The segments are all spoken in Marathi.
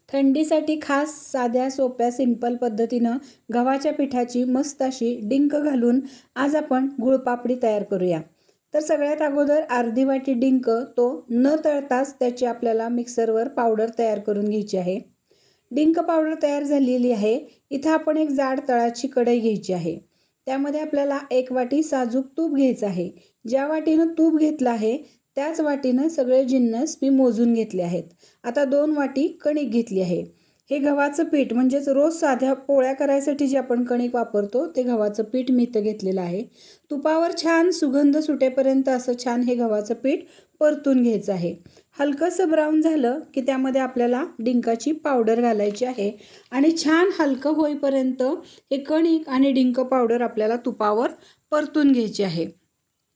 थंडीसाठी खास साध्या सोप्या सिंपल पद्धतीनं गव्हाच्या पिठाची मस्त अशी डिंक घालून आज आपण गुळपापडी तयार करूया। तर सगळ्यात अगोदर अर्धी वाटी डिंक तो न तळताच त्याची आपल्याला मिक्सरवर पावडर तयार करून घ्यायची आहे। डिंक पावडर तयार झालेली आहे। इथं आपण एक जाड तळाची कढई घ्यायची आहे। त्यामध्ये आपल्याला एक वाटी साजूक तूप घ्यायचं आहे। ज्या वाटीनं तूप घेतलं आहे त्याच वाटीनं सगळे जिन्नस मी मोजून घेतले आहेत। आता 2 वाटी कणिक घेतली आहे। हे गव्हाचं पीठ म्हणजेच रोज साध्या पोळ्या करायसाठी जे आपण कणिक वापरतो ते गव्हाचं पीठ मी इथं घेतलेलं आहे। तुपावर छान सुगंध सुटेपर्यंत असं छान हे गव्हाचं पीठ परतून घ्यायचं आहे। हलकंसं ब्राऊन झालं की त्यामध्ये आपल्याला डिंकाची पावडर घालायची आहे आणि छान हलकं होईपर्यंत हे कणिक आणि डिंक पावडर आपल्याला तुपावर परतून घ्यायची आहे।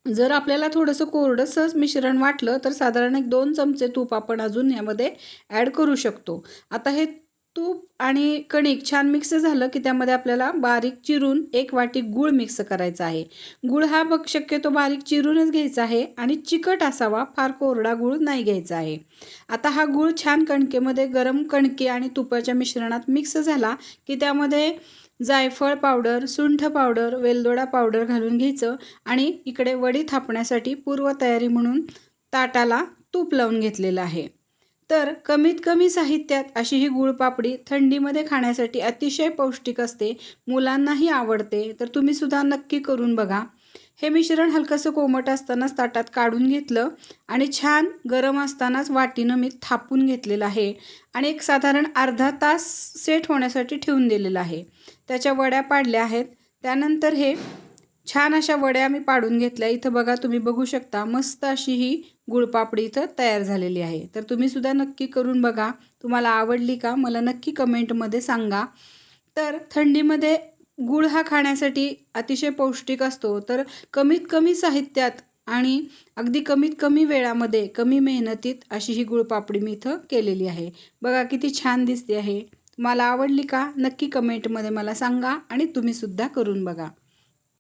जर आपल्याला थोडंसं कोरडसं मिश्रण वाटलं तर साधारण 1-2 चमचे तूप आपण अजून यामध्ये ॲड करू शकतो। आता हे तूप आणि कणिक छान मिक्स झालं की त्यामध्ये आपल्याला बारीक चिरून 1 वाटी गूळ मिक्स करायचा आहे। गूळ हा शक्यतो बारीक चिरूनच घ्यायचा आहे आणि चिकट असावा, फार कोरडा गूळ नाही घ्यायचा आहे। आता हा गूळ छान कणकेमध्ये गरम कणके आणि तुपाच्या मिश्रणात मिक्स झाला की त्यामध्ये जायफळ पावडर, सुंठ पावडर, वेलदोडा पावडर घालून घ्यायचं आणि इकडे वडी थापण्यासाठी पूर्वतयारी म्हणून ताटाला तूप लावून घेतलेलं आहे। तर कमीत कमी साहित्यात अशी ही गुळपापडी थंडीमध्ये खाण्यासाठी अतिशय पौष्टिक असते, मुलांनाही आवडते। तर तुम्ही सुद्धा नक्की करून बघा। हे मिश्रण हलकंसं कोमट असतानाच ताटात काढून घेतलं आणि छान गरम असतानाच वाटीनं मी थापून घेतलेलं आहे आणि एक साधारण अर्धा तास सेट होण्यासाठी ठेवून दिलेलं आहे। त्याच्या वड्या पाडल्या आहेत। त्यानंतर हे छान अशा वड्या मी पाडून घेतल्या। इथं बघा, तुम्ही बघू शकता मस्त अशी ही गुळपापडी इथं तयार झालेली आहे। तर तुम्ही सुद्धा नक्की करून बघा। तुम्हाला आवडली का मला नक्की कमेंटमध्ये सांगा। तर थंडीमध्ये गूळ हा खाण्यासाठी अतिशय पौष्टिक असतो। तर कमीत कमी साहित्यात आणि अगदी कमीत कमी वेळामध्ये कमी मेहनतीत अशी ही गुळपापडी मी इथं केलेली आहे। बघा किती छान दिसते आहे। तुम्हाला आवडली का नक्की कमेंटमध्ये मला सांगा आणि तुम्ही सुद्धा करून बघा।